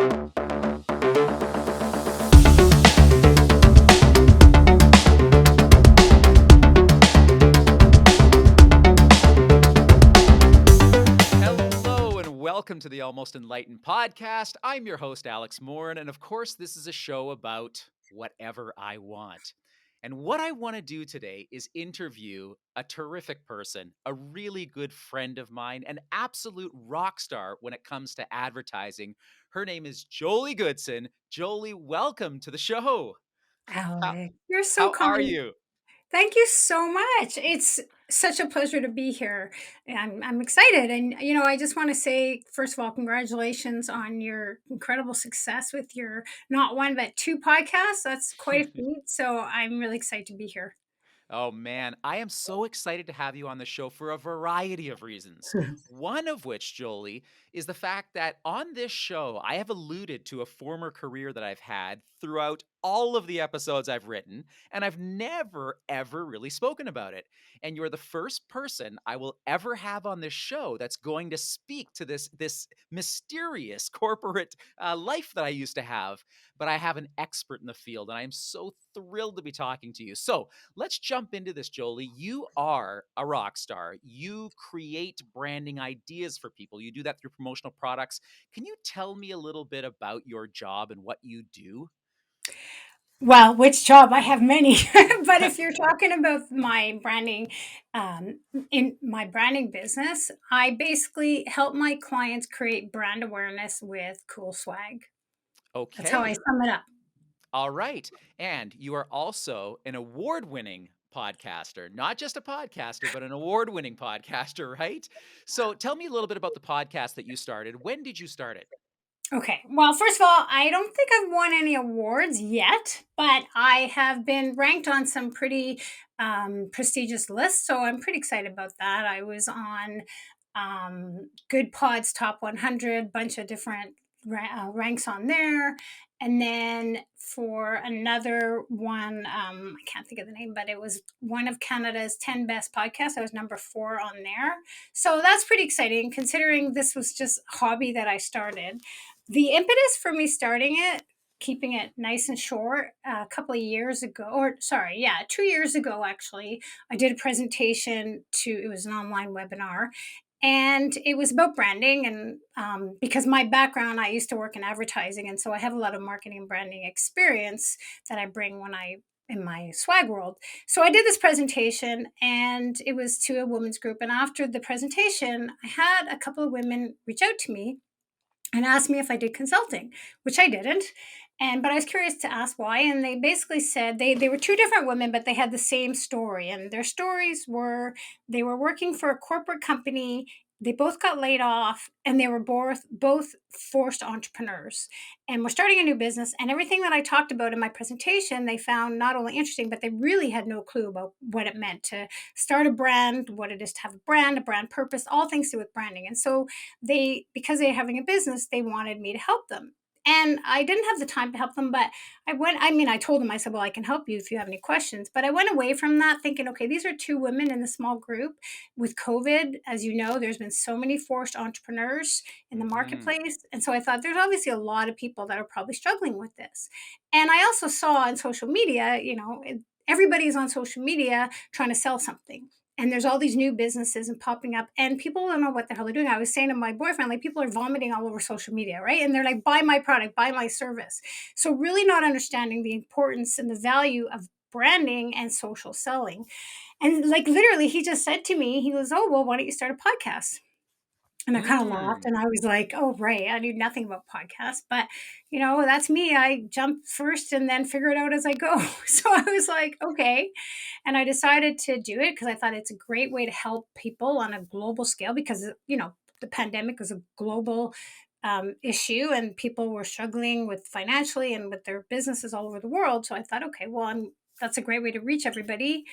Hello and welcome to the Almost Enlightened podcast. I'm your host, Alex Morin, and of course, this is a show about whatever I want. And what I want to do today is interview a terrific person, a really good friend of mine, an absolute rock star when it comes to advertising. Her name is Joelly Goodson. Joelly, welcome to the show. How, Alec, you're so how are kind. you? Thank you so much. It's such a pleasure to be here. I'm excited, and I just want to say first of all, congratulations on your incredible success with your not one but two podcasts. That's quite a feat. So I'm really excited to be here. Oh man, I am so excited to have you on the show for a variety of reasons. One of which, Jolie, is the fact that on this show, I have alluded to a former career that I've had throughout all of the episodes I've written, and I've never, ever really spoken about it. And you're the first person I will ever have on this show that's going to speak to this mysterious corporate life that I used to have. But I have an expert in the field, and I am so thrilled to be talking to you. So, let's jump into this, Jolie. You are a rock star. You create branding ideas for people. You do that through promotional products. Can you tell me a little bit about your job and what you do? Well, which job? I have many, but if you're talking about my branding, um, in my branding business, I basically help my clients create brand awareness with cool swag. That's how I Okay. sum it up. All right. And you are also an award winning podcaster, not just a podcaster, but an award winning podcaster, right? So tell me a little bit about the podcast that you started. When did you start it? Okay. Well, first of all, I don't think I've won any awards yet, but I have been ranked on some pretty prestigious lists. So I'm pretty excited about that. I was on Good Pod's Top 100, bunch of different ranks on there. And then for another one, I can't think of the name, but it was one of Canada's 10 best podcasts. I was number 4 on there. So that's pretty exciting considering this was just a hobby that I started. The impetus for me starting it, keeping it nice and short, a couple of years ago, or sorry, yeah, 2 years ago, actually, I did a presentation it was an online webinar, and it was about branding. And because my background, I used to work in advertising. And so I have a lot of marketing and branding experience that I bring when I in my swag world. So I did this presentation and it was to a women's group. And after the presentation, I had a couple of women reach out to me and asked me if I did consulting, which I didn't. But I was curious to ask why. And they basically said they were two different women, but they had the same story. And their stories were they were working for a corporate company. They both got laid off, and they were both forced entrepreneurs, and we're starting a new business. And everything that I talked about in my presentation, they found not only interesting, but they really had no clue about what it meant to start a brand, what it is to have a brand purpose, all things to do with branding. And so because they're having a business, they wanted me to help them. And I didn't have the time to help them, but I told them, I said, well, I can help you if you have any questions. But I went away from that thinking, okay, these are two women in a small group. With COVID, as you know, there's been so many forced entrepreneurs in the Hmm. marketplace. And so I thought there's obviously a lot of people that are probably struggling with this. And I also saw on social media, everybody's on social media trying to sell something, and there's all these new businesses and popping up, and people don't know what the hell they're doing. I was saying to my boyfriend, like, people are vomiting all over social media, right? And they're like, buy my product, buy my service. So really not understanding the importance and the value of branding and social selling. And like literally he just said to me, he goes, oh, well, why don't you start a podcast? And I kind of laughed Mm. and I was like, oh, right. I knew nothing about podcasts, but that's me. I jump first and then figure it out as I go. So I was like, okay. And I decided to do it because I thought it's a great way to help people on a global scale because, the pandemic was a global issue and people were struggling with financially and with their businesses all over the world. So I thought, okay, well, that's a great way to reach everybody,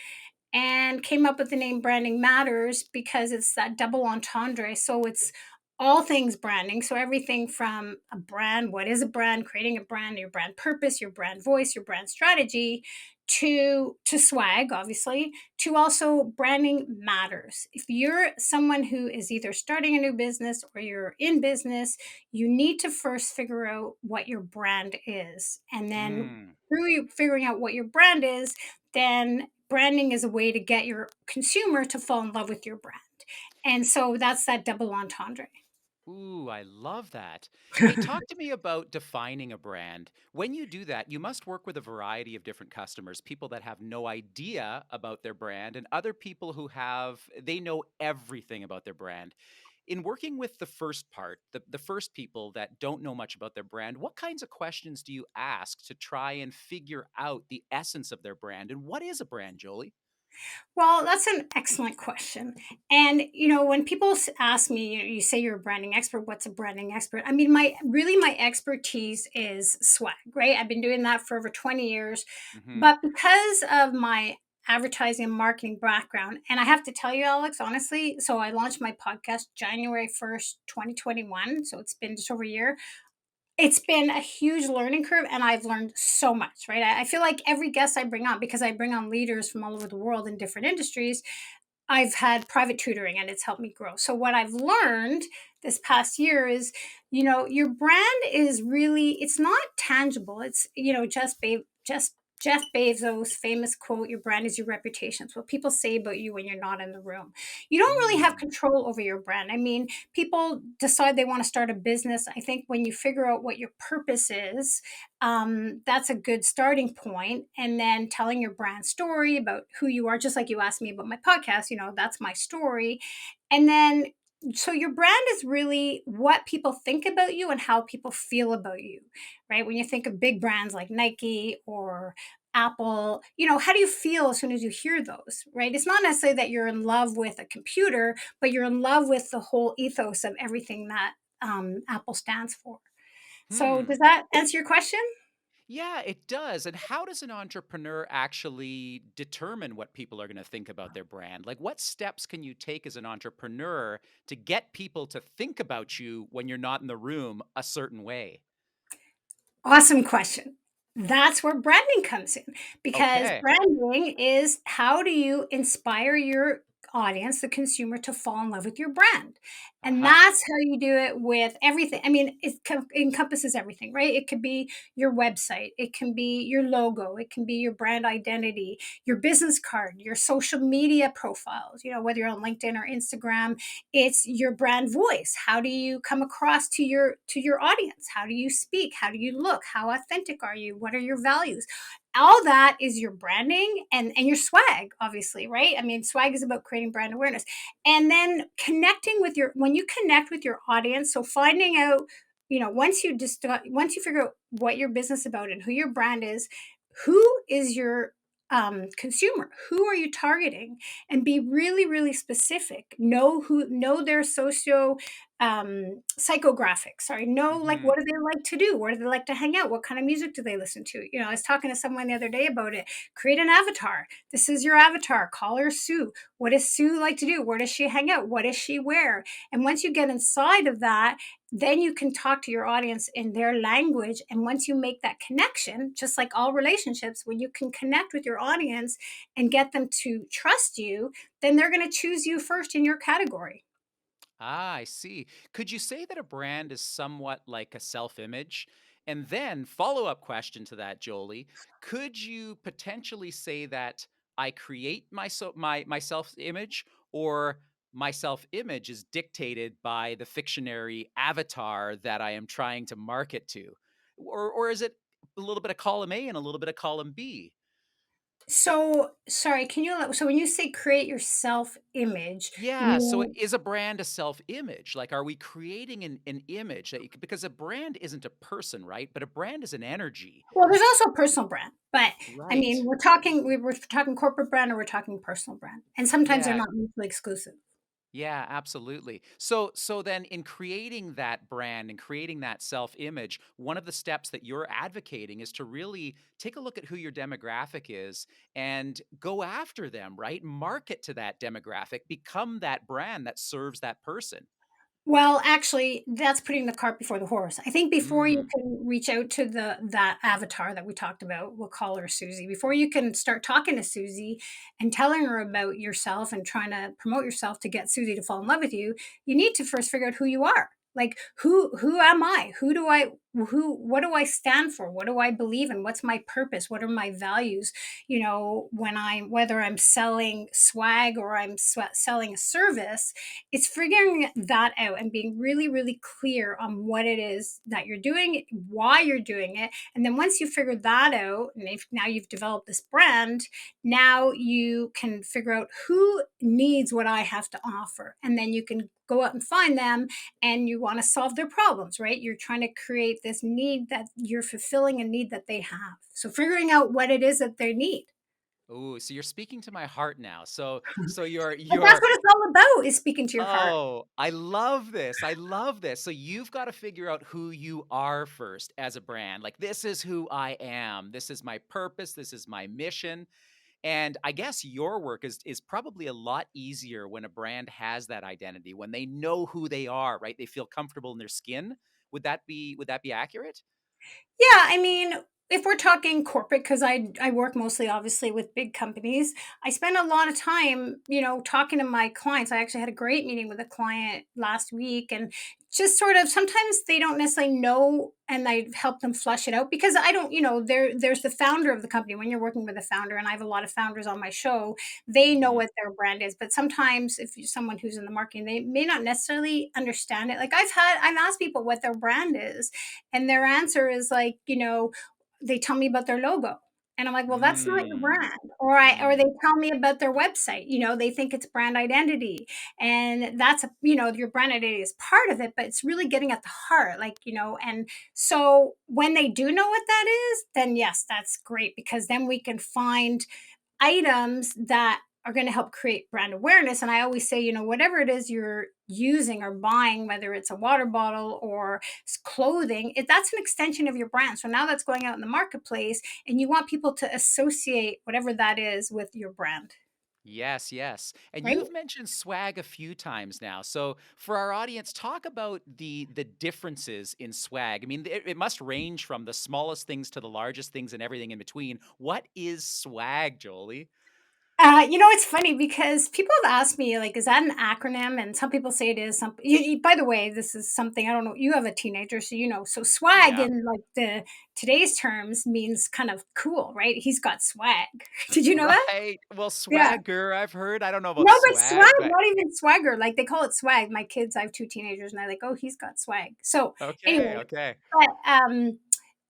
and came up with the name Branding Matters because it's that double entendre. So it's all things branding. So everything from a brand, what is a brand, creating a brand, your brand purpose, your brand voice, your brand strategy, to swag, obviously, to also branding matters. If you're someone who is either starting a new business or you're in business, you need to first figure out what your brand is. And then Mm. through you figuring out what your brand is, then branding is a way to get your consumer to fall in love with your brand. And so that's that double entendre. Ooh, I love that. Hey, talk to me about defining a brand. When you do that, you must work with a variety of different customers, people that have no idea about their brand and other people who they know everything about their brand. In working with the first part, the first people that don't know much about their brand, what kinds of questions do you ask to try and figure out the essence of their brand? And what is a brand, Jolie? Well, that's an excellent question. And when people ask me, you say you're a branding expert. What's a branding expert? I mean, my expertise is swag, right? I've been doing that for over 20 years. Hmm. But because of my advertising and marketing background, and I have to tell you, Alex, honestly, so I launched my podcast January 1st, 2021. So it's been just over a year. It's been a huge learning curve, and I've learned so much, right? I feel like every guest I bring on, because I bring on leaders from all over the world in different industries, I've had private tutoring and it's helped me grow. So what I've learned this past year is, your brand is really, it's not tangible. It's, just Jeff Bezos' famous quote, your brand is your reputation. It's what people say about you when you're not in the room. You don't really have Mm. control over your brand. I mean, people decide they want to start a business. I think when you figure out what your purpose is, that's a good starting point. And then telling your brand story about who you are, just like you asked me about my podcast, that's my story. And then, so your brand is really what people think about you and how people feel about you, right? When you think of big brands like Nike or Apple, how do you feel as soon as you hear those, right? It's not necessarily that you're in love with a computer, but you're in love with the whole ethos of everything that Apple stands for. So, Hmm. does that answer your question? Yeah, it does. And how does an entrepreneur actually determine what people are going to think about their brand? Like, what steps can you take as an entrepreneur to get people to think about you when you're not in the room a certain way? Awesome question. That's where branding comes in, because Okay. branding is how do you inspire your audience, the consumer, to fall in love with your brand. And Aha. that's how you do it with everything. I mean, encompasses everything, right? It could be your website, it can be your logo, it can be your brand identity, your business card, your social media profiles, whether you're on LinkedIn or Instagram. It's your brand voice. How do you come across to your audience? How do you speak? How do you look? How authentic are you? What are your values? All that is your branding and your swag, obviously, right? I mean, swag is about creating brand awareness. And then connecting with your when you connect with your audience, so finding out, once you figure out what your business is about and who your brand is, who is your consumer, who are you targeting, and be really, really specific. Know their socio psychographics. Sorry, know, like, what Hmm. do they like to do, where do they like to hang out, what kind of music do they listen to. I was talking to someone the other day about it. Create an avatar. This is your avatar. Call her Sue. What does Sue like to do? Where does she hang out? What does she wear? And once you get inside of that, then you can talk to your audience in their language. And once you make that connection, just like all relationships, when you can connect with your audience and get them to trust you, then they're going to choose you first in your category. Ah, I see. Could you say that a brand is somewhat like a self image? And then, follow up question to that, Jolie. Could you potentially say that I create my self image, or my self image is dictated by the fictionary avatar that I am trying to market to? Or is it a little bit of column A and a little bit of column B? So, sorry, so when you say create your self image, you Yeah, so mean, is a brand a self-image? Like, are we creating an image that because a brand isn't a person, right? But a brand is an energy. well, there's also a personal brand, but I Right. mean, we're talking corporate brand or we're talking personal brand. And sometimes they're Yeah. not mutually exclusive. Yeah, absolutely. So then in creating that brand and creating that self-image, one of the steps that you're advocating is to really take a look at who your demographic is and go after them, right? Market to that demographic, become that brand that serves that person. Well, actually, that's putting the cart before the horse. I think before you Mm. can reach out to that avatar that we talked about, we'll call her Susie. Before you can start talking to Susie and telling her about yourself and trying to promote yourself to get Susie to fall in love with you, you need to first figure out who you are. Like who am I? What do I stand for? What do I believe in? What's my purpose? What are my values? When I'm whether I'm selling swag or I'm selling a service, it's figuring that out and being really, really clear on what it is that you're doing, why you're doing it. And then once you figure that out, and if now you've developed this brand, now you can figure out who needs what I have to offer. And then you can go out and find them, and you want to solve their problems, right? You're trying to create this need that you're fulfilling a need that they have. So figuring out what it is that they need. Ooh, so you're speaking to my heart now. So But that's you're what it's all about, is speaking to your heart. oh, I love this. I love this. So you've got to figure out who you are first as a brand. Like, this is who I am. This is my purpose. This is my mission. And I guess your work is probably a lot easier when a brand has that identity, when they know who they are, right? They feel comfortable in their skin. Would that be accurate? Yeah, I mean, if we're talking corporate, because I work mostly obviously with big companies, I spend a lot of time, talking to my clients. I actually had a great meeting with a client last week, and just sort of sometimes they don't necessarily know, and I help them flush it out because I don't, there's the founder of the company. When you're working with a founder, and I have a lot of founders on my show, they know Mhm. what their brand is. But sometimes if you're someone who's in the marketing, they may not necessarily understand it. Like I've asked people what their brand is, and their answer is like, they tell me about their logo. And I'm like, well, that's not your Mm. brand. Or they Mm. tell me about their website. They think it's brand identity. And that's your brand identity is part of it, but it's really getting at the heart. And so when they do know what that is, then yes, that's great, because then we can find items that are going to help create brand awareness. And I always say, whatever it is you're using or buying, whether it's a water bottle or clothing, that's an extension of your brand. So now that's going out in the marketplace, and you want people to associate whatever that is with your brand, Yes, yes. And right? you've mentioned swag a few times now. So for our audience, talk about the differences in swag. I mean, it must range from the smallest things to the largest things and everything in between. What is swag, Jolie? It's funny because people have asked me, like, is that an acronym? And some people say it is. By the way, this is something I don't know. You have a teenager, so you know. So swag Yeah. in like the today's terms means kind of cool, right? He's got swag. Did you know that? Right. Well, Yeah. swagger, I've heard. I don't know about No, but swag, swag, but not even swagger. Like they call it swag. My kids, I have two teenagers, and they're like, "Oh, he's got swag." So okay, anyway, okay. but um,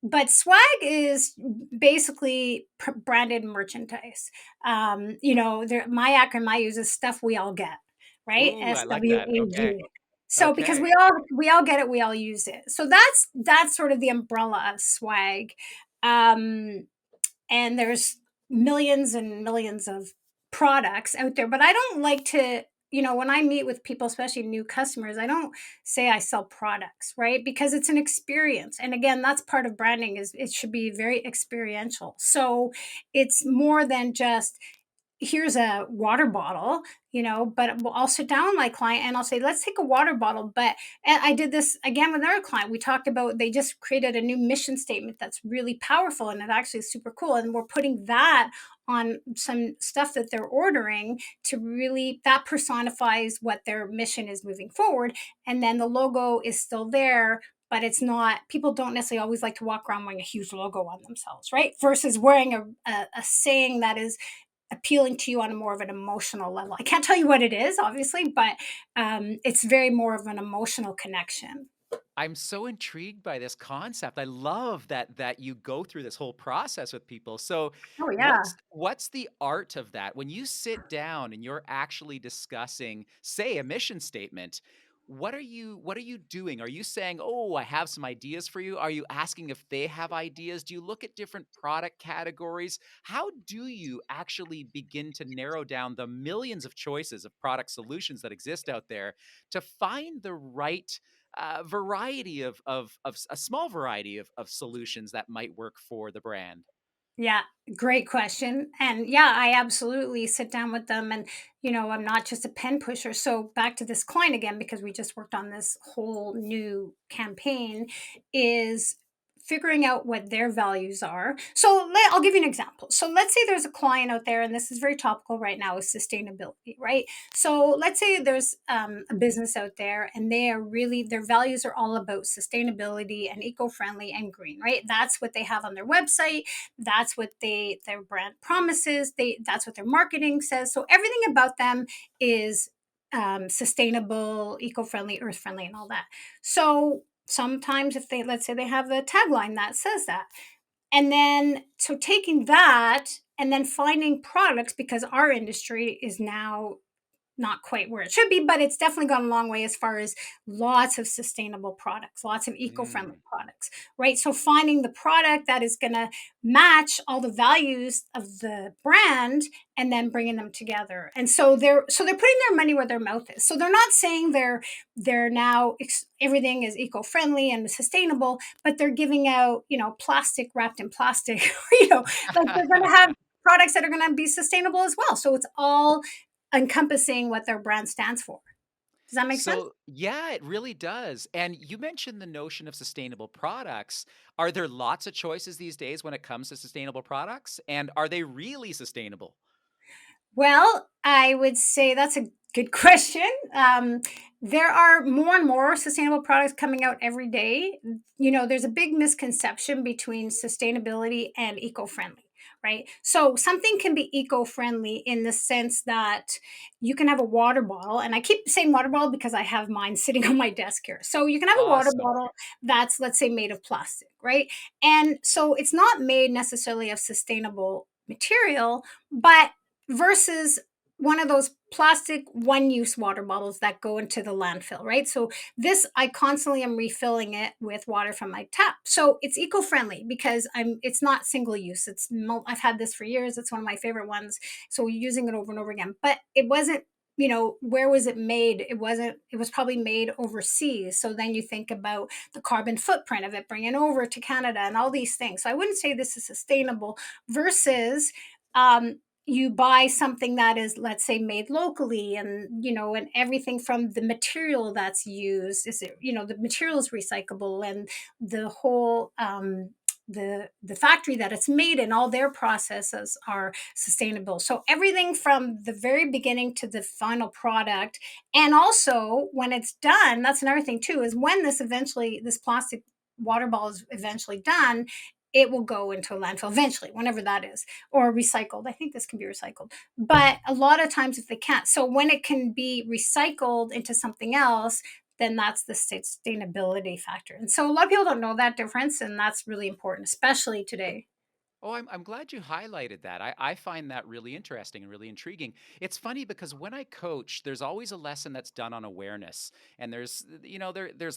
but swag is basically branded merchandise. My acronym I use is stuff we all get, right? Ooh, I like that. Okay. SWAG. So because Okay. we all get it, we all use it. So that's sort of the umbrella of swag. Um, and there's millions and millions of products out there, but I don't like to, when I meet with people, especially new customers, I don't say I sell products, right? Because it's an experience, and again, that's part of branding, is it should be very experiential. So it's more than just, here's a water bottle, but I'll sit down with my client and I'll say, let's take a water bottle. But and I did this again with another client. We talked about, they just created a new mission statement that's really powerful, and it actually is super cool. And we're putting that on some stuff that they're ordering, to really, that personifies what their mission is moving forward. And then the logo is still there, but it's not, people don't necessarily always like to walk around wearing a huge logo on themselves, right? Versus wearing a saying that is appealing to you on a more of an emotional level. I can't tell you what it is, obviously, but it's very more of an emotional connection. I'm so intrigued by this concept. I love that you go through this whole process with people. So, Oh what's yeah. what's the art of that? When you sit down and you're actually discussing, say, a mission statement, what are you doing? Are you saying, "Oh, I have some ideas for you?" Are you asking if they have ideas? Do you look at different product categories? How do you actually begin to narrow down the millions of choices of product solutions that exist out there to find the right variety of a small variety of solutions that might work for the brand? Yeah, great question. And yeah, I absolutely sit down with them and I'm not just a pen pusher. So back to this client again because we just worked on this whole new campaign is figuring out what their values are. So I'll give you an example. So let's say there's a client out there and this is very topical right now is sustainability, right? So let's say there's a business out there and they are really their values are all about sustainability and eco-friendly and green, right? That's what they have on their website, that's what their brand promises, that's what their marketing says. So everything about them is sustainable, eco-friendly, earth-friendly, and all that. So sometimes if they, let's say they have a tagline that says that, and then so taking that and then finding products, because our industry is now not quite where it should be, but it's definitely gone a long way as far as lots of sustainable products, lots of eco-friendly Mm. products, right? So finding the product that is going to match all the values of the brand and then bringing them together. And so they're putting their money where their mouth is. So they're not saying they're now everything is eco-friendly and sustainable, but they're giving out, plastic wrapped in plastic, like they're going to have products that are going to be sustainable as well. So it's all encompassing what their brand stands for. Does that make sense? So, yeah, it really does. And you mentioned the notion of sustainable products. Are there lots of choices these days when it comes to sustainable products? And are they really sustainable? Well, I would say that's a good question. There are more and more sustainable products coming out every day. There's a big misconception between sustainability and eco friendly, right? So, something can be eco friendly in the sense that you can have a water bottle, and I keep saying water bottle because I have mine sitting on my desk here. So, you can have a water Awesome. bottle that's, let's say, made of plastic, right? And so, it's not made necessarily of sustainable material, but versus one of those plastic one use water bottles that go into the landfill, right? So this I constantly am refilling it with water from my tap. So it's eco-friendly because it's not single use. I've had this for years. It's one of my favorite ones. So using it over and over again. But it wasn't, where was it made? It was probably made overseas. So then you think about the carbon footprint of it bringing over to Canada and all these things. So I wouldn't say this is sustainable versus um, you buy something that is, let's say, made locally, and everything from the material that's used is it, the material is recyclable, and the whole the factory that it's made in, all their processes are sustainable. So everything from the very beginning to the final product. And also when it's done, that's another thing too, is when this plastic water ball is eventually done, it will go into a landfill eventually, whenever that is, or recycled. I think this can be recycled, but a lot of times if they can't, so when it can be recycled into something else, then that's the sustainability factor. And so a lot of people don't know that difference, and that's really important, especially today. Oh, I'm glad you highlighted that. I find that really interesting and really intriguing. It's funny because when I coach, there's always a lesson that's done on awareness. And there's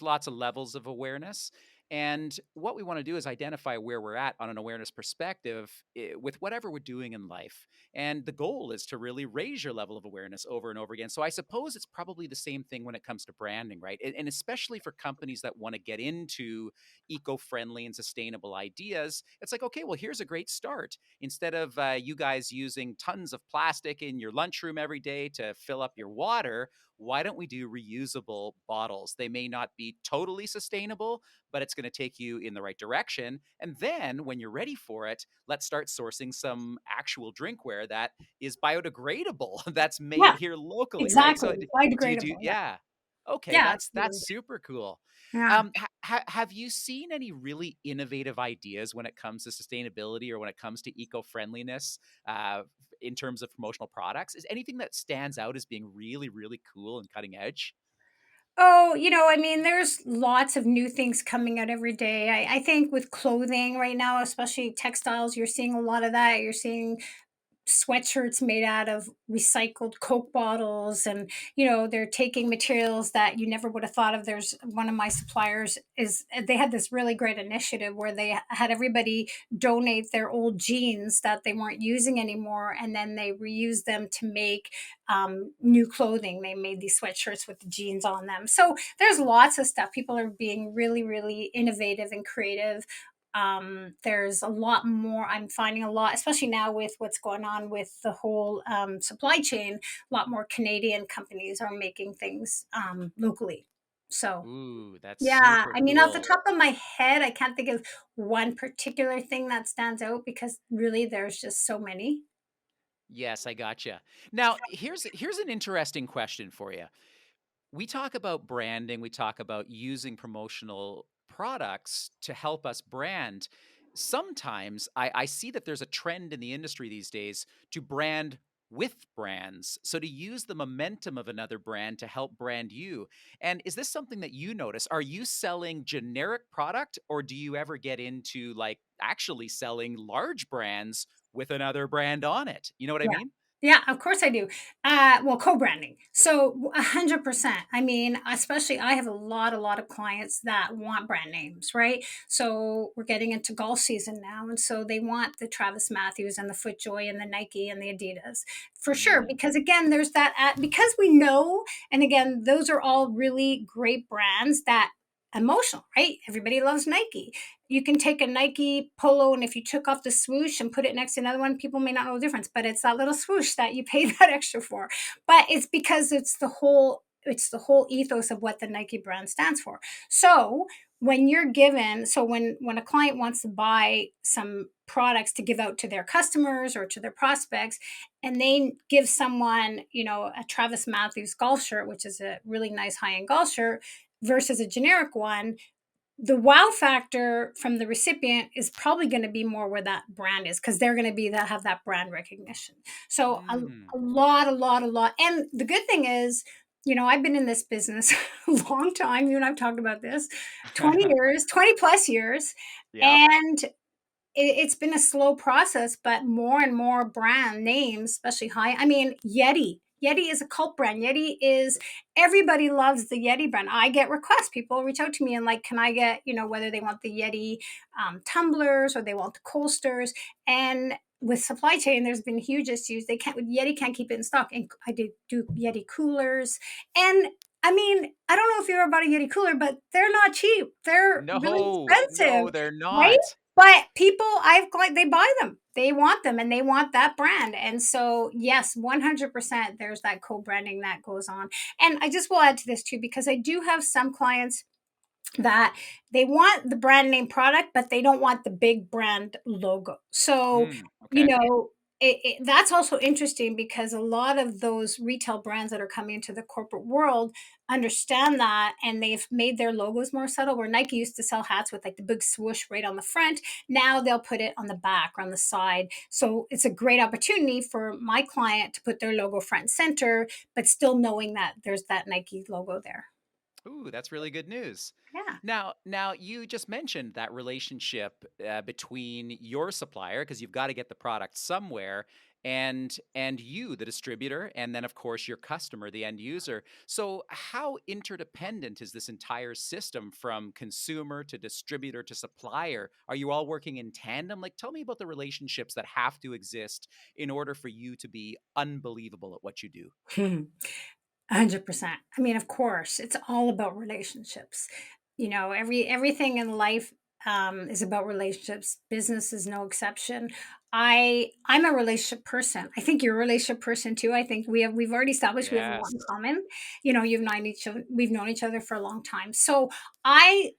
lots of levels of awareness. And what we want to do is identify where we're at on an awareness perspective with whatever we're doing in life. And the goal is to really raise your level of awareness over and over again. So I suppose it's probably the same thing when it comes to branding, right? And especially for companies that want to get into eco-friendly and sustainable ideas, it's like, okay, well, here's a great start. Instead of you guys using tons of plastic in your lunchroom every day to fill up your water, why don't we do reusable bottles? They may not be totally sustainable, but it's going to take you in the right direction. And then when you're ready for it, let's start sourcing some actual drinkware that is biodegradable, that's made Yeah, here locally, right? So exactly. do you do, Biodegradable. Yeah. yeah. Okay, Yeah, that's absolutely. super cool. Yeah. Have you seen any really innovative ideas when it comes to sustainability or when it comes to eco-friendliness in terms of promotional products? Is anything that stands out as being really, really cool and cutting edge? Oh, I mean, there's lots of new things coming out every day. I think with clothing right now, especially textiles, you're seeing a lot of that. You're seeing sweatshirts made out of recycled Coke bottles, and they're taking materials that you never would have thought of. There's one of my suppliers is they had this really great initiative where they had everybody donate their old jeans that they weren't using anymore, and then they reused them to make new clothing. They made these sweatshirts with the jeans on them. So there's lots of stuff. People are being really, really innovative and creative. There's a lot more. I'm finding a lot, especially now with what's going on with the whole supply chain. A lot more Canadian companies are making things locally. So Ooh, that's yeah, super I mean, off the cool. top of my head, I can't think of one particular thing that stands out because really there's just so many. Yes, I gotcha. Now, here's an interesting question for you. We talk about branding, we talk about using promotional products to help us brand. Sometimes I see that there's a trend in the industry these days to brand with brands. So to use the momentum of another brand to help brand you. And is this something that you notice? Are you selling generic product or do you ever get into like actually selling large brands with another brand on it? You know what I Yeah. mean? Yeah, of course I do. Well, co-branding. So 100%. I mean, especially I have a lot of clients that want brand names, right? So we're getting into golf season now, and so they want the Travis Matthews and the FootJoy and the Nike and the Adidas for sure. Mm, Because again, there's that because we know, and again, those are all really great brands that emotional, right? Everybody loves Nike. You can take a Nike polo, and if you took off the swoosh and put it next to another one, people may not know the difference, but it's that little swoosh that you pay that extra for. But it's because it's the whole ethos of what the Nike brand stands for. So when you're given, so when a client wants to buy some products to give out to their customers or to their prospects, and they give someone, a Travis Matthews golf shirt, which is a really nice high-end golf shirt, versus a generic one, the wow factor from the recipient is probably going to be more where that brand is because they're going to be that have that brand recognition. So mm. a lot. And the good thing is, I've been in this business a long time. You and I've talked about this 20 years, 20 plus years. Yep. And it's been a slow process, but more and more brand names, especially high. I mean, Yeti. Yeti is a cult brand. Yeti is everybody loves the Yeti brand. I get requests. People reach out to me and like, can I get, whether they want the Yeti tumblers or they want the coasters. And with supply chain, there's been huge issues. Yeti can't keep it in stock. And I did do Yeti coolers. And I mean, I don't know if you're about a Yeti cooler, but they're not cheap. They're really No, expensive, no, they're right? not. But people, I've got they buy them. They want them and they want that brand. And so, yes, 100% there's that co-branding that goes on. And I just will add to this too, because I do have some clients that they want the brand name product, but they don't want the big brand logo. So, Mm, you okay. know, that's also interesting because a lot of those retail brands that are coming into the corporate world understand that and they've made their logos more subtle. Where Nike used to sell hats with like the big swoosh right on the front, now they'll put it on the back or on the side. So it's a great opportunity for my client to put their logo front and center, but still knowing that there's that Nike logo there. Ooh, that's really good news. Yeah. Now you just mentioned that relationship between your supplier, because you've got to get the product somewhere, and you, the distributor, and then of course your customer, the end user. So how interdependent is this entire system from consumer to distributor to supplier? Are you all working in tandem? Like, tell me about the relationships that have to exist in order for you to be unbelievable at what you do. 100%. I mean, of course, it's all about relationships. Everything in life is about relationships. Business is no exception. I'm a relationship person. I think you're a relationship person too. I think we've already established we have a lot in Yes. common. We've known each other for a long time. So I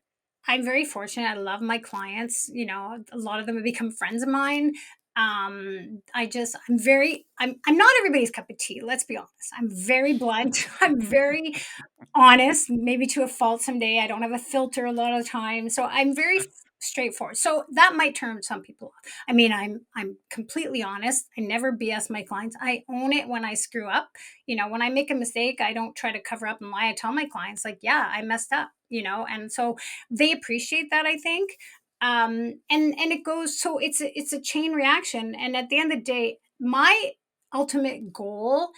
I'm very fortunate. I love my clients. A lot of them have become friends of mine. I'm not everybody's cup of tea. Let's be honest. I'm very blunt. I'm very honest, maybe to a fault someday. I don't have a filter a lot of the time. So I'm very straightforward. So that might turn some people off. I mean, I'm completely honest. I never BS my clients. I own it when I screw up. When I make a mistake, I don't try to cover up and lie. I tell my clients like, yeah, I messed up, and so they appreciate that, I think. And it goes, so it's a chain reaction. And at the end of the day, my ultimate goal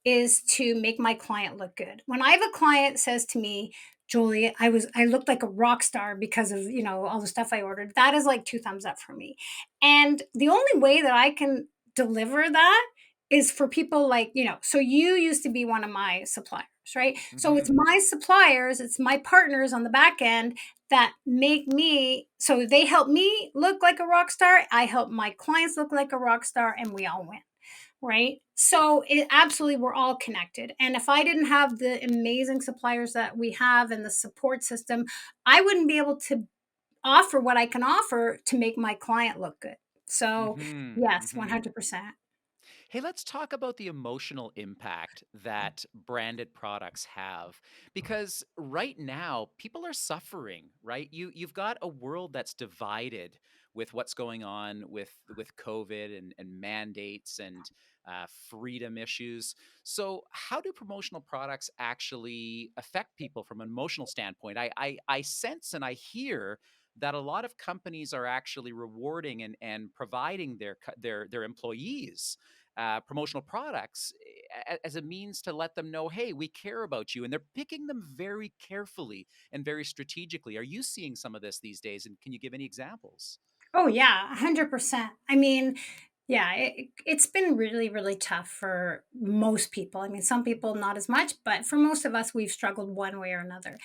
is to make my client look good. When I have a client says to me, Jolie, I looked like a rock star because of, all the stuff I ordered. That is like two thumbs up for me. And the only way that I can deliver that is for people like, so you used to be one of my suppliers. right? So it's Mhm. my suppliers, it's my partners on the back end that make me, so they help me look like a rock star. I help my clients look like a rock star, and we all win, right? So it absolutely, we're all connected. And if I didn't have the amazing suppliers that we have and the support system, I wouldn't be able to offer what I can offer to make my client look good. So Mhm. yes, Mhm. 100%. Hey, let's talk about the emotional impact that branded products have because right now people are suffering, right? You've got a world that's divided with what's going on with COVID and mandates and freedom issues. So, how do promotional products actually affect people from an emotional standpoint? I sense and I hear that a lot of companies are actually rewarding and providing their employees promotional products as a means to let them know, hey, we care about you. And they're picking them very carefully and very strategically. Are you seeing some of this these days? And can you give any examples? Oh yeah, 100%. I mean, yeah, it's been really, really tough for most people. I mean, some people not as much, but for most of us, we've struggled one way or another.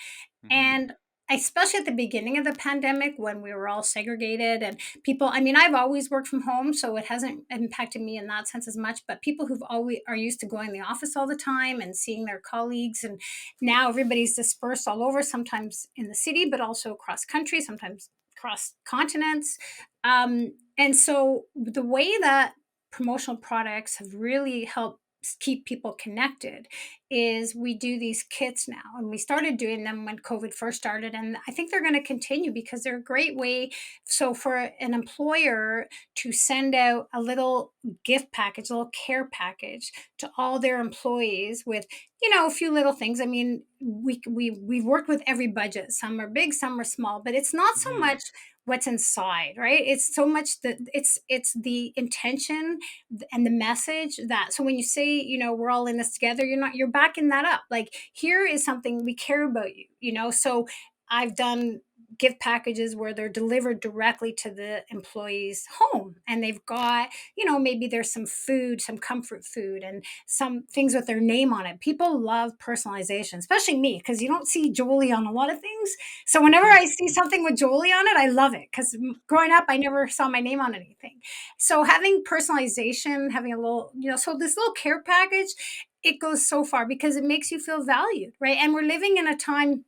Hmm. And especially at the beginning of the pandemic when we were all segregated and people, I mean, I've always worked from home, so it hasn't impacted me in that sense as much, but people who've always are used to going to the office all the time and seeing their colleagues, and now everybody's dispersed all over, sometimes in the city, but also across country, sometimes across continents. And so the way that promotional products have really helped keep people connected is we do these kits now, and we started doing them when COVID first started, and I think they're going to continue because they're a great way. So for an employer to send out a little gift package, a little care package to all their employees with, a few little things. I mean, we've worked with every budget, some are big, some are small, but it's not so Hmm. much what's inside, right? It's so much that it's the intention and the message. That so when you say, we're all in this together, you're backing that up, like, here is something, we care about you, so I've done gift packages where they're delivered directly to the employee's home, and they've got, maybe there's some food, some comfort food, and some things with their name on it. People love personalization, especially me, because you don't see Jolie on a lot of things. So whenever I see something with Jolie on it, I love it, because growing up, I never saw my name on anything. So having personalization, having a little, so this little care package, it goes so far because it makes you feel valued, right? And we're living in a time,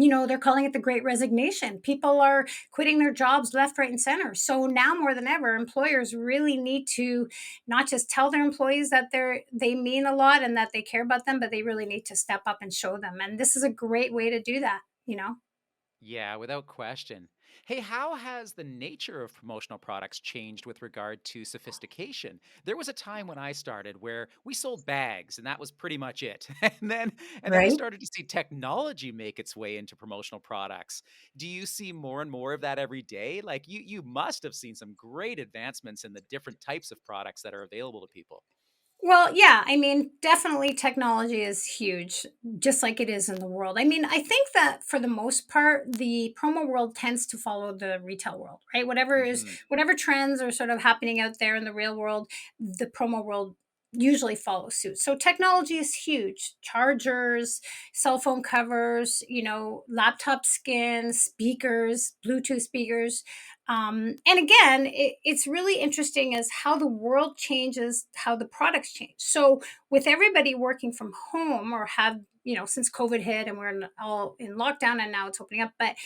they're calling it the great resignation. People are quitting their jobs left, right, and center. So now more than ever, employers really need to not just tell their employees that they mean a lot and that they care about them, but they really need to step up and show them. And this is a great way to do that. Yeah, without question. Hey, how has the nature of promotional products changed with regard to sophistication? There was a time when I started where we sold bags and that was pretty much it. And then we Right. started to see technology make its way into promotional products. Do you see more and more of that every day? Like you must have seen some great advancements in the different types of products that are available to people. Well, yeah, I mean, definitely technology is huge, just like it is in the world. I mean, I think that for the most part, the promo world tends to follow the retail world, right? Mhm. Whatever trends are sort of happening out there in the real world, the promo world usually follows suit. So technology is huge. Chargers, cell phone covers, laptop skins, speakers, Bluetooth speakers. And again, it's really interesting as how the world changes, how the products change. So with everybody working from home, or have, since COVID hit and we're all in lockdown and now it's opening up, but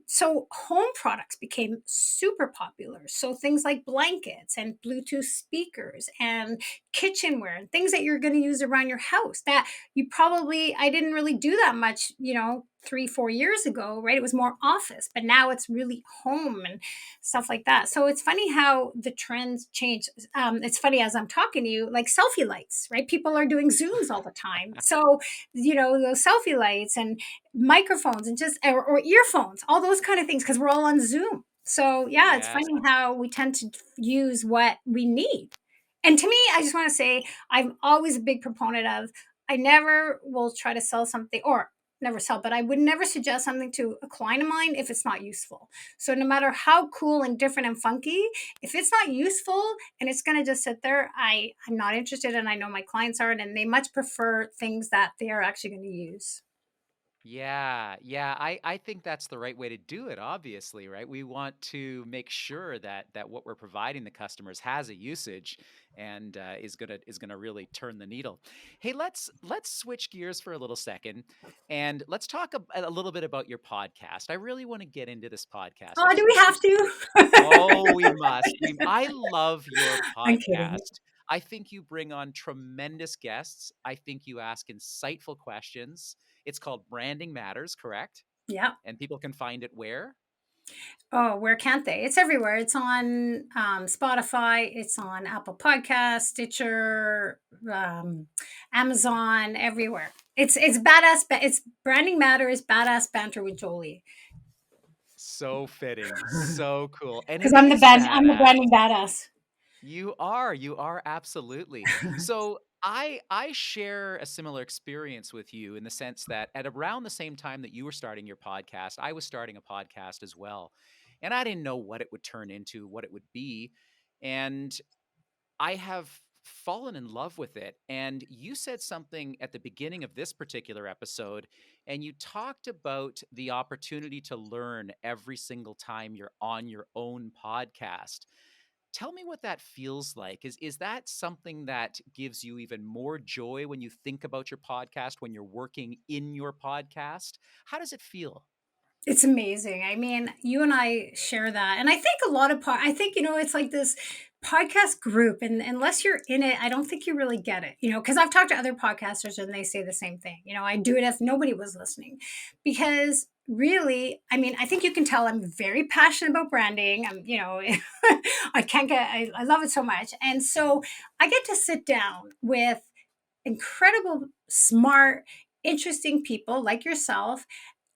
so home products became super popular. So things like blankets and Bluetooth speakers and kitchenware and things that you're going to use around your house that I didn't really do that much, 3 4 years ago, right? It was more office, but now it's really home and stuff like that. So it's funny how the trends change. It's funny, as I'm talking to you, like selfie lights, right? People are doing Zooms all the time. So, those selfie lights and microphones and or earphones, all those kind of things, because we're all on Zoom. So yeah, it's Yes. funny how we tend to use what we need. And to me, I just want to say I'm always a big proponent of, I never will try to sell something, or never sell, but I would never suggest something to a client of mine if it's not useful. So no matter how cool and different and funky, if it's not useful and it's going to just sit there, I'm not interested. And I know my clients aren't, and they much prefer things that they are actually going to use. Yeah, yeah, I think that's the right way to do it, obviously, right? We want to make sure that what we're providing the customers has a usage and is gonna really turn the needle. Hey, let's switch gears for a little second and let's talk a little bit about your podcast. I really want to get into this podcast Oh, of do we yours. have Oh, to? we must. I love your I'm kidding. podcast. I think you bring on tremendous guests. I think you ask insightful questions. It's called Branding Matters, correct? Yeah. And people can find it where? Oh, where can't they? It's everywhere. It's on Spotify. It's on Apple Podcasts, Stitcher, um, Amazon, everywhere. It's badass. It's Branding Matters, badass banter with Jolie. So fitting, so cool. And Because it is I'm the badass. branding badass. You are absolutely. So I share a similar experience with you in the sense that at around the same time that you were starting your podcast, I was starting a podcast as well. And I didn't know what it would turn into, what it would be. And I have fallen in love with it. And you said something at the beginning of this particular episode, and you talked about the opportunity to learn every single time you're on your own podcast. Tell me what that feels like. Is that something that gives you even more joy when you think about your podcast, when you're working in your podcast? How does it feel? It's amazing. I mean, you and I share that. And I think a lot of I think, it's like this podcast group, and unless you're in it, I don't think you really get it, because I've talked to other podcasters and they say the same thing. I do it if nobody was listening. Because really, I mean, I think you can tell I'm very passionate about branding. I can't get I love it so much. And so I get to sit down with incredible, smart, interesting people like yourself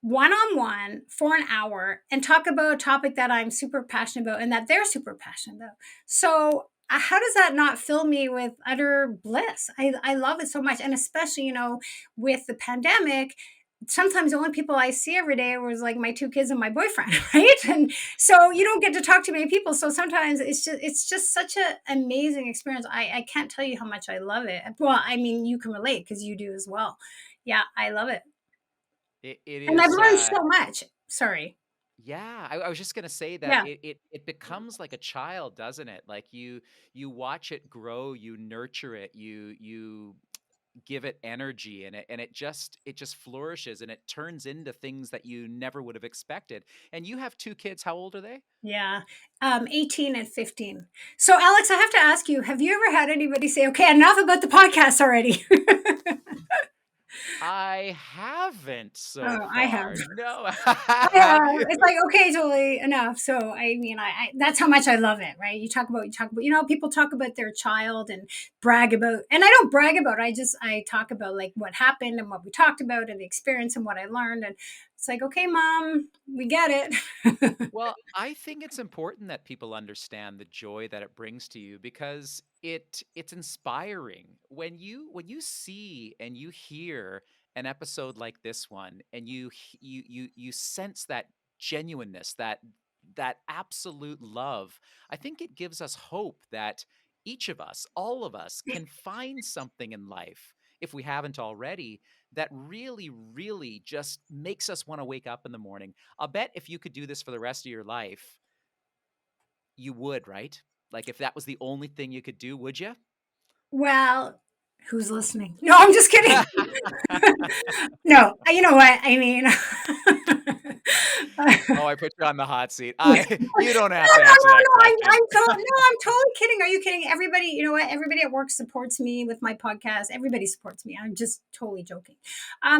one on one for an hour and talk about a topic that I'm super passionate about and that they're super passionate about. So, how does that not fill me with utter bliss? I love it so much. And especially, with the pandemic, sometimes the only people I see every day was like my two kids and my boyfriend, right? And so you don't get to talk to many people. So sometimes it's just such an amazing experience. I can't tell you how much I love it. Well, I mean, you can relate because you do as well. Yeah, I love it. It And I've is learned so much. Sorry. yeah, I was just gonna say that Yeah. it becomes like a child, doesn't it? Like you watch it grow, you nurture it, you give it energy, and it just flourishes and it turns into things that you never would have expected. And you have two kids. How old are they? Yeah. 18 and 15. So Alex, I have to ask you, have you ever had anybody say, okay, enough about the podcast already? I haven't so Oh, I have. far. No, I have. have you? It's like, okay, totally enough. So I mean, that's how much I love it, right? You talk about, people talk about their child and brag about, and I don't brag about it. I talk about like what happened and what we talked about and the experience and what I learned. And it's like, okay, mom, we get it. Well, I think it's important that people understand the joy that it brings to you because it's inspiring when you see and you hear an episode like this one and you sense that genuineness, that absolute love. I think it gives us hope that each of us, all of us, can find something in life if we haven't already that really, really just makes us want to wake up in the morning. I'll bet if you could do this for the rest of your life, you would, right? Like if that was the only thing you could do, would you? Well, who's listening? No, I'm just kidding. No, you know what? I mean, Oh, I put you on the hot seat. no, I you don't no, have to answer that no. question. I'm totally kidding. Are you kidding? Everybody, you know what? Everybody at work supports me with my podcast. Everybody supports me. I'm just totally joking.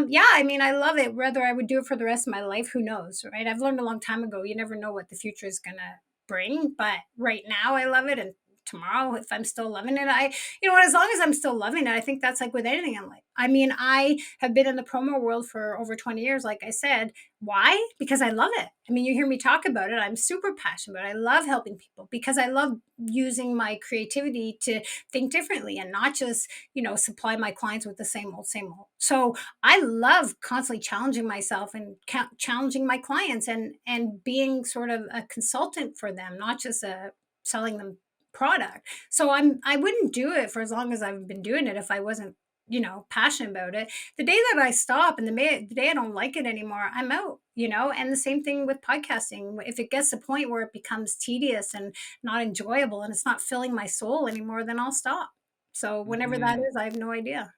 Yeah, I mean, I love it. Whether I would do it for the rest of my life, who knows, right? I've learned a long time ago. You never know what the future is gonna bring, but right now, I love it, and tomorrow if I'm still loving it. As long as I'm still loving it, I think that's like with anything in life. I mean, I have been in the promo world for over 20 years, like I said. Why? Because I love it. I mean, you hear me talk about it. I'm super passionate about it. I love helping people because I love using my creativity to think differently and not just, supply my clients with the same old, same old. So I love constantly challenging myself and challenging my clients and being sort of a consultant for them, not just selling them product. So I wouldn't do it for as long as I've been doing it if I wasn't, passionate about it. The day that I stop and the day I don't like it anymore, I'm out, and the same thing with podcasting. If it gets to the point where it becomes tedious and not enjoyable and it's not filling my soul anymore, then I'll stop. So whenever that Mhm. is, I have no idea.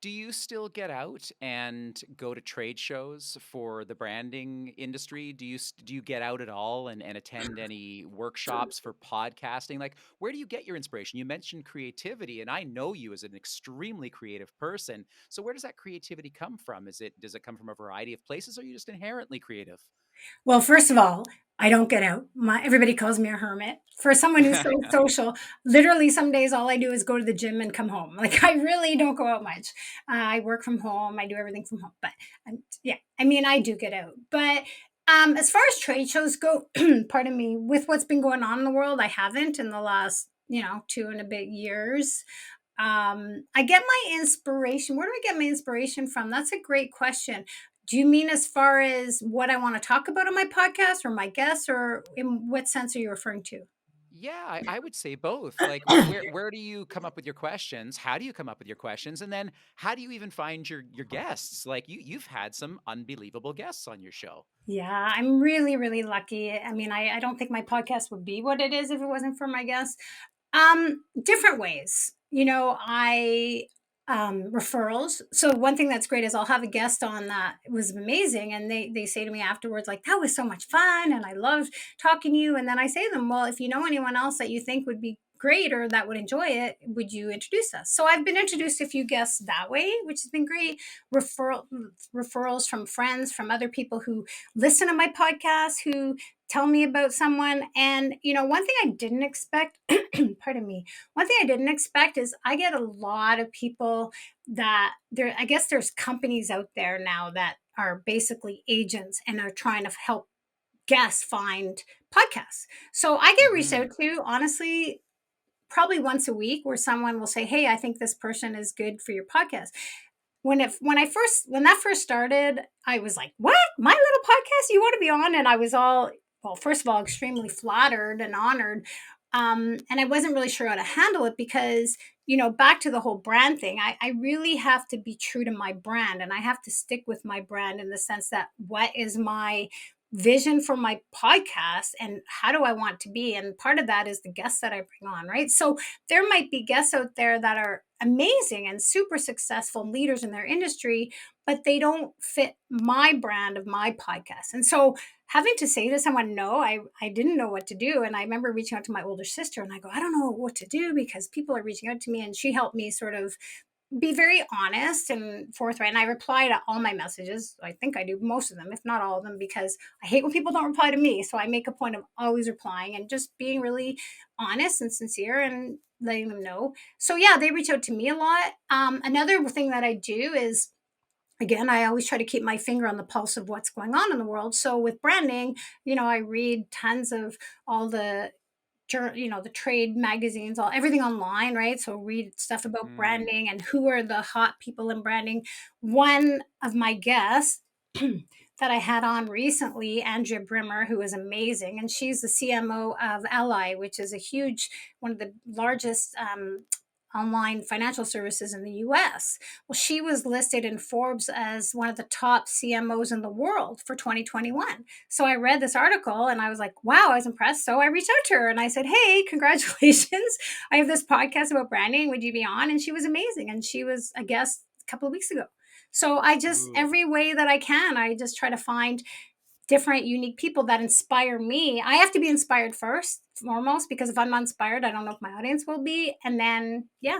Do you still get out and go to trade shows for the branding industry? Do you get out at all and attend any workshops for podcasting? Like, where do you get your inspiration? You mentioned creativity, and I know you as an extremely creative person. So where does that creativity come from? Does it come from a variety of places, or are you just inherently creative? Well, first of all, I don't get out. Everybody calls me a hermit. For someone who's so social, literally some days all I do is go to the gym and come home. Like I really don't go out much. I work from home. I do everything from home. But yeah, I mean, I do get out. But as far as trade shows go, pardon me, with what's been going on in the world, I haven't in the last 2 and a bit years. I get my inspiration. Where do I get my inspiration from? That's a great question. Do you mean as far as what I want to talk about on my podcast or my guests, or in what sense are you referring to? Yeah, I would say both. Like, where do you come up with your questions? How do you come up with your questions? And then how do you even find your guests? Like you've had some unbelievable guests on your show. Yeah, I'm really, really lucky. I mean, I don't think my podcast would be what it is if it wasn't for my guests. Different ways. I referrals. So one thing that's great is I'll have a guest on that was amazing, and they say to me afterwards, like, that was so much fun, and I loved talking to you. And then I say to them, well, if you know anyone else that you think would be great or that would enjoy it, would you introduce us? So I've been introduced to a few guests that way, which has been great. Referrals from friends, from other people who listen to my podcast, who tell me about someone. And one thing I didn't expect, pardon me, one thing I didn't expect is I get a lot of people that I guess there's companies out there now that are basically agents and are trying to help guests find podcasts. So I get reached Hmm. out to, honestly, probably once a week, where someone will say, hey, I think this person is good for your podcast. When that first started, I was like, what? My little podcast you want to be on? And I was all, well, first of all, extremely flattered and honored. And I wasn't really sure how to handle it because, back to the whole brand thing, I really have to be true to my brand, and I have to stick with my brand in the sense that what is my vision for my podcast and how do I want to be? And part of that is the guests that I bring on, right? So there might be guests out there that are amazing and super successful leaders in their industry, but they don't fit my brand of my podcast. And so having to say to someone no, I didn't know what to do. And I remember reaching out to my older sister and I go, I don't know what to do because people are reaching out to me. And she helped me sort of be very honest and forthright. And I reply to all my messages. I think I do most of them, if not all of them, because I hate when people don't reply to me. So I make a point of always replying and just being really honest and sincere and letting them know. So yeah, they reach out to me a lot. Another thing that I do is, again, I always try to keep my finger on the pulse of what's going on in the world. So with branding, I read tons of all the trade magazines, all everything online, right? So read stuff about Hmm. branding and who are the hot people in branding. One of my guests that I had on recently, Andrea Brimmer, who is amazing, and she's the CMO of Ally, which is a huge, one of the largest online financial services in the US. Well, she was listed in Forbes as one of the top CMOs in the world for 2021. So I read this article and I was like, wow, I was impressed. So I reached out to her and I said, hey, congratulations. I have this podcast about branding. Would you be on? And she was amazing. And she was a guest a couple of weeks ago. So I just, Ooh. every way that I can, I just try to find different, unique people that inspire me. I have to be inspired first, foremost, because if I'm not inspired, I don't know if my audience will be. And then, yeah,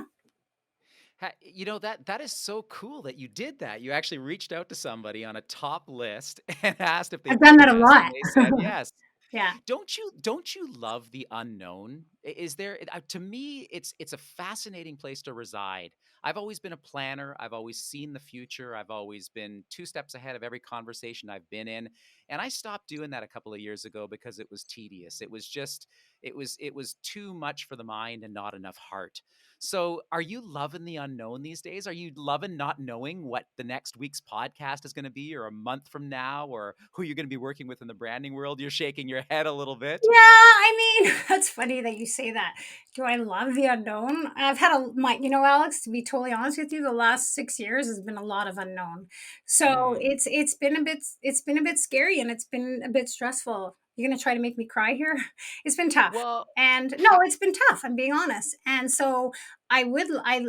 That is so cool that you did that. You actually reached out to somebody on a top list and asked if I've they'd be done a that a guest, and lot. they said yes. Yeah. Don't you love the unknown? Is there to me it's a fascinating place to reside. I've always been a planner. I've always seen the future. I've always been 2 steps ahead of every conversation I've been in. And I stopped doing that a couple of years ago because it was tedious. It was too much for the mind and not enough heart. So, are you loving the unknown these days? Are you loving not knowing what the next week's podcast is going to be, or a month from now, or who you're going to be working with in the branding world? You're shaking your head a little bit. Yeah, I mean, that's funny that you say that. Do I love the unknown? I've had Alex, to be totally honest with you, the last 6 years has been a lot of unknown. So Hmm. it's been a bit scary and it's been a bit stressful. You're gonna try to make me cry here? It's been tough. Well, And no, ha- it's been tough, I'm being honest. And so I would I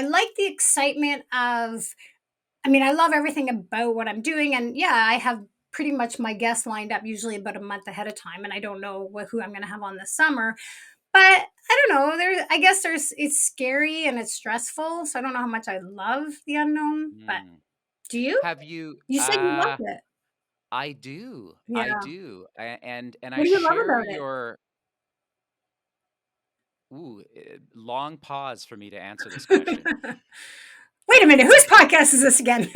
like the excitement of, I mean, I love everything about what I'm doing, and yeah, I have pretty much my guests lined up usually about a month ahead of time, and I don't know who I'm going to have on this summer. But I don't know. I guess it's scary and it's stressful, so I don't know how much I love the unknown. But hmm. do you? Have you? You said you loved it. I do, I Yeah. do, and I What do you love share about it? your. Ooh, long pause for me to answer this question. Wait a minute. Whose podcast is this again?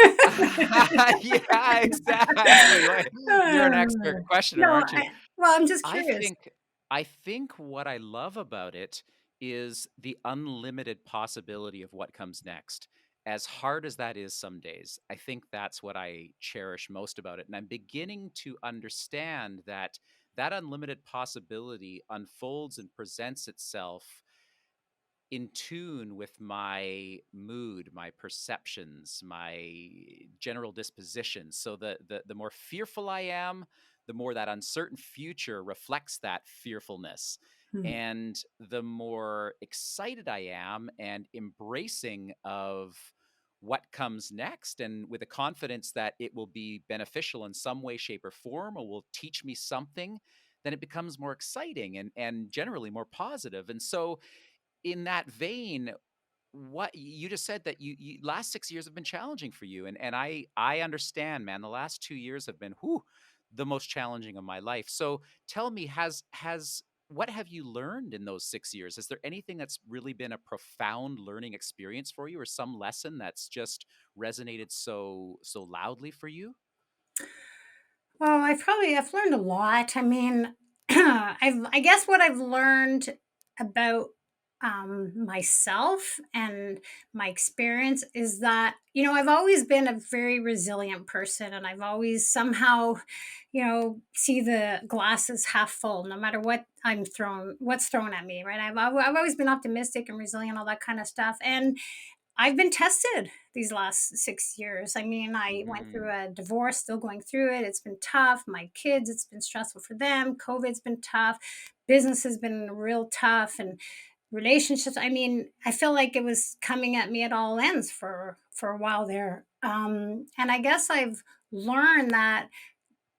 Yeah, exactly. Like, you're an expert Uh, questioner, no, aren't you? well, I'm just I curious. think I think what I love about it is the unlimited possibility of what comes next. As hard as that is some days, I think that's what I cherish most about it. And I'm beginning to understand that that unlimited possibility unfolds and presents itself in tune with my mood, my perceptions, my general disposition. So the more fearful I am, the more that uncertain future reflects that fearfulness. Hmm. And the more excited I am and embracing of what comes next, and with a confidence that it will be beneficial in some way, shape, or form, or will teach me something, then it becomes more exciting and generally more positive. And so in that vein, what you just said that you last 6 years have been challenging for you, and I understand, man. The last 2 years have been the most challenging of my life. So tell me, has what have you learned in those 6 years? Is there anything that's really been a profound learning experience for you, or some lesson that's just resonated so loudly for you? Well, I've learned a lot. I mean, I guess what I've learned about myself and my experience is that, I've always been a very resilient person, and I've always somehow, see the glasses half full, no matter what's thrown at me, right? I've always been optimistic and resilient, all that kind of stuff. And I've been tested these last 6 years. I mean, I went through Hmm. a divorce, still going through it. It's been tough. My kids, it's been stressful for them. COVID's been tough. Business has been real tough. And relationships, I mean, I feel like it was coming at me at all ends for a while there. And I guess I've learned that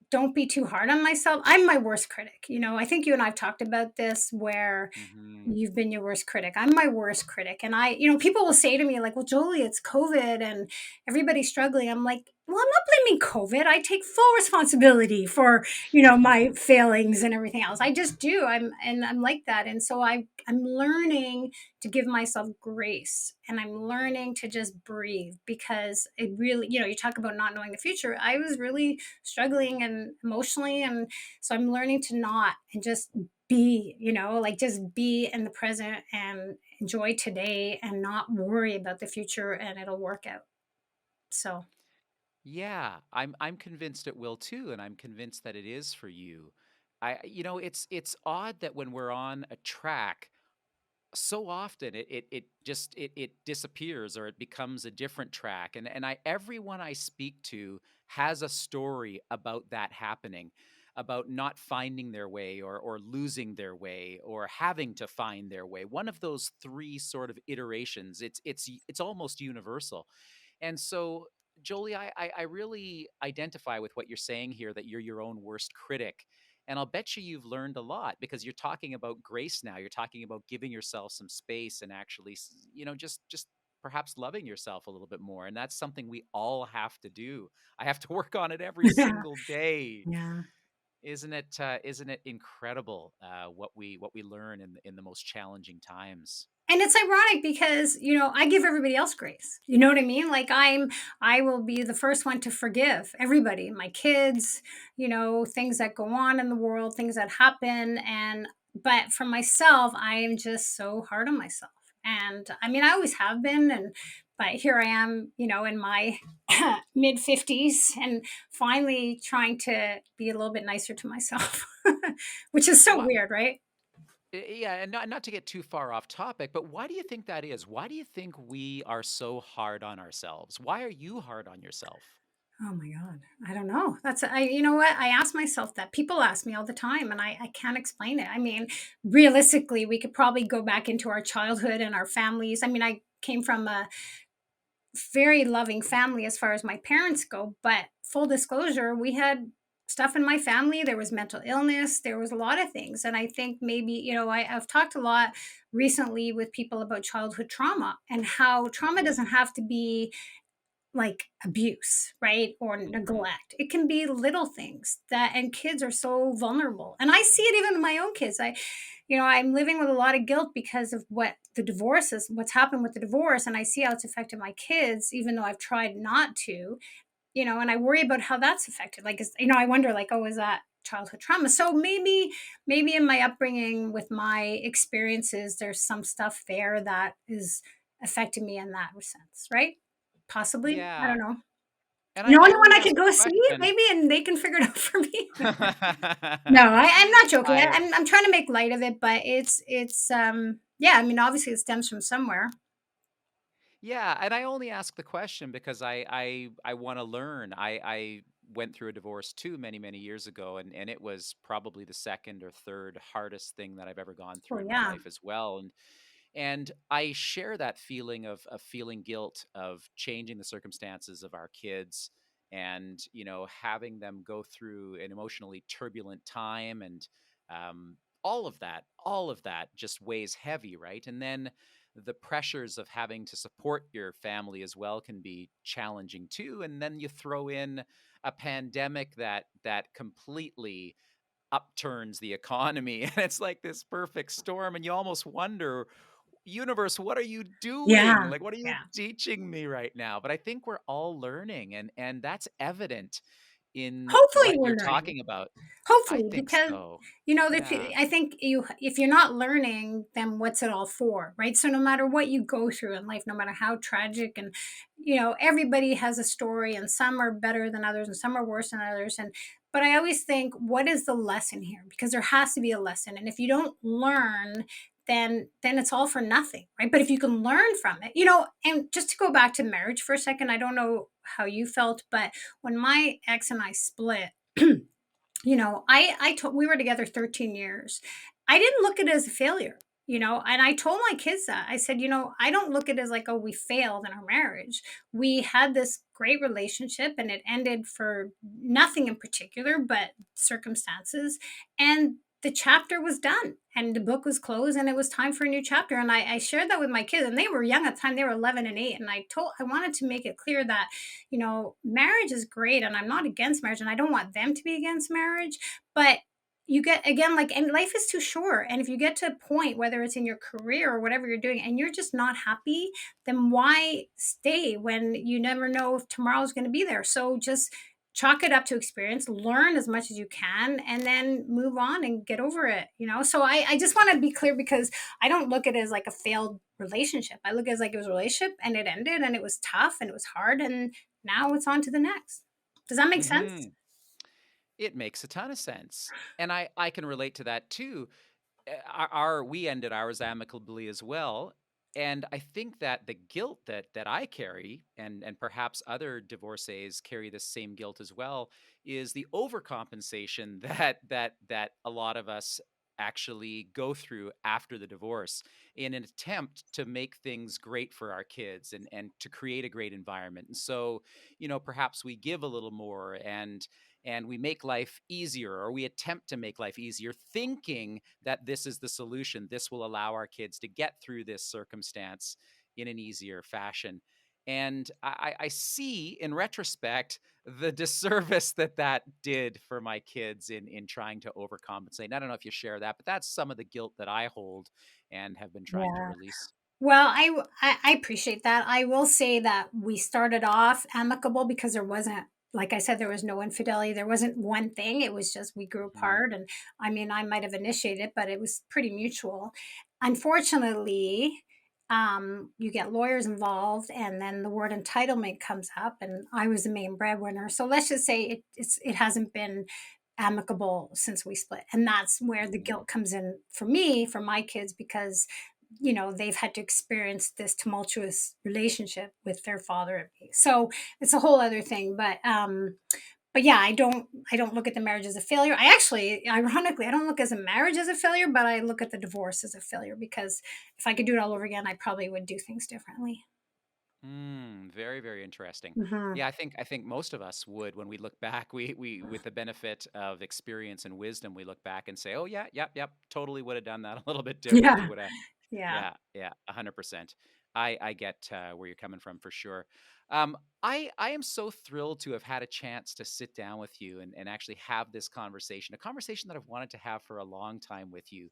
don't be too hard on myself. I'm my worst critic. I think you and I've talked about this where Hmm. you've been your worst critic. I'm my worst critic. And people will say to me, like, well, Jolie, it's COVID and everybody's struggling. I'm like, well, I'm not blaming COVID. I take full responsibility for, my failings and everything else. I just do. I'm like that. And so I'm learning to give myself grace, and I'm learning to just breathe, because it really, you talk about not knowing the future. I was really struggling and emotionally, and so I'm learning to not, and just be, like, just be in the present and enjoy today and not worry about the future, and it'll work out. So, Yeah, I'm convinced it will too, and I'm convinced that it is for you. It's odd that when we're on a track, so often it disappears, or it becomes a different track. And I everyone I speak to has a story about that happening, about not finding their way, or losing their way, or having to find their way. One of those three sort of iterations, it's almost universal. And so, Jolie, I really identify with what you're saying here, that you're your own worst critic. And I'll bet you've learned a lot, because you're talking about grace now. You're talking about giving yourself some space, and actually, just perhaps loving yourself a little bit more. And that's something we all have to do. I have to work on it every yeah. single day. Yeah. Isn't it incredible what we learn in the most challenging times? And it's ironic because, I give everybody else grace. You know what I mean? Like I will be the first one to forgive everybody, my kids, things that go on in the world, things that happen. But for myself, I am just so hard on myself. And I mean, I always have been. But here I am, in my mid 50s and finally trying to be a little bit nicer to myself, which is so What? weird, right? Yeah, and not to get too far off topic, but why do you think that is? Why do you think we are so hard on ourselves? Why are you hard on yourself? Oh my God. I don't know. You know what? I ask myself that. People ask me all the time and I can't explain it. I mean, realistically, we could probably go back into our childhood and our families. I mean, I came from a very loving family as far as my parents go, but full disclosure, we had stuff in my family. There was mental illness, there was a lot of things. And I think maybe, I've talked a lot recently with people about childhood trauma and how trauma Mhm, doesn't have to be like abuse, right? Or mhm. neglect. It can be little things and kids are so vulnerable. And I see it even in my own kids. I'm living with a lot of guilt because of what's happened with the divorce. And I see how it's affected my kids, even though I've tried not to, and I worry about how that's affected. Like, I wonder like, oh, is that childhood trauma? So maybe in my upbringing with my experiences, there's some stuff there that is affecting me in that sense, right? Possibly. I Yeah, don't know. and You know I anyone only I ask could the go see question. maybe and they can figure it out for me? No, I'm not joking. I I'm trying to make light of it, but yeah, I mean, obviously it stems from somewhere. Yeah, and I only ask the question because I want to learn. I went through a divorce too many years ago, and it was probably the second or third hardest thing that I've ever gone Oh, through in my yeah. life as well. And I share that feeling of feeling guilt of changing the circumstances of our kids and, having them go through an emotionally turbulent time and all of that just weighs heavy, right? And then the pressures of having to support your family as well can be challenging too. And then you throw in a pandemic that completely upturns the economy and it's like this perfect storm and you almost wonder, universe, what are you doing? Yeah. Like, what are you Yeah. teaching me right now? But I think we're all learning, and that's evident in Hopefully what we're you're learning. talking about. I Hopefully, think because so. that Yeah. I think if you're not learning, then what's it all for, right? So no matter what you go through in life, no matter how tragic, and everybody has a story, and some are better than others, and some are worse than others, and but I always think, what is the lesson here? Because there has to be a lesson, and if you don't learn, then it's all for nothing, right? But if you can learn from it, and just to go back to marriage for a second, I don't know how you felt, but when my ex and I split. I told we were together 13 years. I didn't look at it as a failure, and I told my kids that. I said, I don't look at it as like, oh, we failed in our marriage. We had this great relationship and it ended for nothing in particular, but circumstances. And the chapter was done and the book was closed and it was time for a new chapter. And I shared that with my kids, and they were young at the time. They were 11 and 8. And I wanted to make it clear that marriage is great and I'm not against marriage and I don't want them to be against marriage. But you get, again, like, and life is too short. And if you get to a point, whether it's in your career or whatever you're doing, and you're just not happy, then why stay when you never know if tomorrow's going to be there? So just chalk it up to experience, learn as much as you can, and then move on and get over it, So I just want to be clear because I don't look at it as like a failed relationship. I look at it as like it was a relationship and it ended and it was tough and it was hard and now it's on to the next. Does that make sense? Hmm. It makes a ton of sense, and I can relate to that too. We ended ours amicably as well, and I think that the guilt that I carry, and perhaps other divorcees carry the same guilt as well, is the overcompensation that a lot of us actually go through after the divorce in an attempt to make things great for our kids and to create a great environment. And so, perhaps we give a little more and we make life easier, or we attempt to make life easier, thinking that this is the solution. This will allow our kids to get through this circumstance in an easier fashion. And I see in retrospect the disservice that that did for my kids in trying to overcompensate. And I don't know if you share that, but that's some of the guilt that I hold and have been trying to Yeah. release. Well, I appreciate that. I will say that we started off amicable because there wasn't, like I said, there was no infidelity. There wasn't one thing. It was just we grew Mhm. apart. And I mean, I might have initiated, but it was pretty mutual. Unfortunately, you get lawyers involved, and then the word entitlement comes up, and I was the main breadwinner. So let's just say it hasn't been amicable since we split, and that's where the Mhm. guilt comes in for me, for my kids, because they've had to experience this tumultuous relationship with their father and me. So it's a whole other thing. But yeah, I don't look at the marriage as a failure. I actually, ironically, I don't look as a marriage as a failure, but I look at the divorce as a failure, because if I could do it all over again, I probably would do things differently. Very, very interesting. Hmm. Yeah, I think most of us would when we look back, we with the benefit of experience and wisdom, we look back and say, "Oh yeah, yep, yep, totally would have done that a little bit differently." Yeah. Would have. Yeah. Yeah, yeah, 100%. I get where you're coming from for sure. I am so thrilled to have had a chance to sit down with you and actually have this conversation, a conversation that I've wanted to have for a long time with you.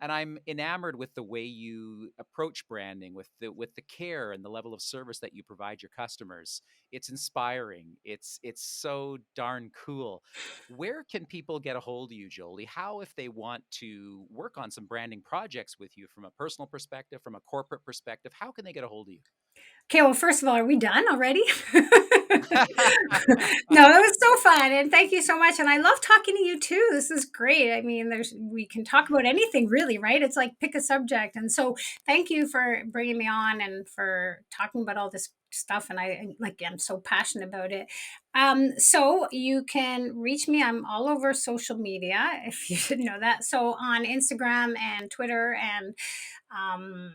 And I'm enamored with the way you approach branding, with the care and the level of service that you provide your customers. It's inspiring. It's so darn cool. Where can people get a hold of you, Jolie? How, if they want to work on some branding projects with you from a personal perspective, from a corporate perspective, how can they get a hold of you? Okay, well, first of all, are we done already? No, it was so fun, and thank you so much. And I love talking to you too. This is great. I mean, we can talk about anything, really, right? It's like pick a subject. And so, thank you for bringing me on and for talking about all this stuff. And I'm so passionate about it. So you can reach me. I'm all over social media, if you didn't know that. So on Instagram and Twitter, and um,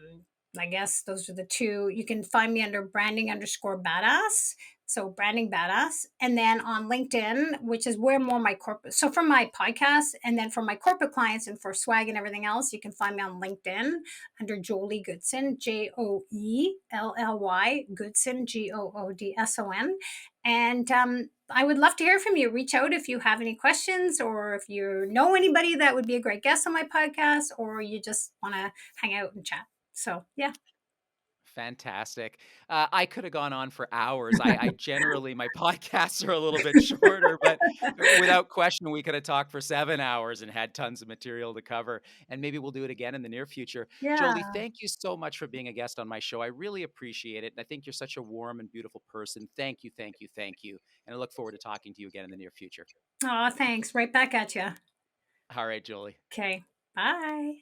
I guess those are the two. You can find me under branding underscore badass. So branding badass. And then on LinkedIn, which is where more my corporate, so for my podcast and then for my corporate clients and for swag and everything else, you can find me on LinkedIn under Joelly Goodson, Joelly Goodson, Goodson. And I would love to hear from you. Reach out if you have any questions, or if you know anybody that would be a great guest on my podcast, or you just want to hang out and chat. So, yeah. Fantastic. I could have gone on for hours. I generally, my podcasts are a little bit shorter, but without question, we could have talked for 7 hours and had tons of material to cover. And maybe we'll do it again in the near future. Jolie, Yeah. thank you so much for being a guest on my show. I really appreciate it. And I think you're such a warm and beautiful person. Thank you, thank you, thank you. And I look forward to talking to you again in the near future. Oh, thanks. Right back at you. All right, Jolie. Okay. Bye.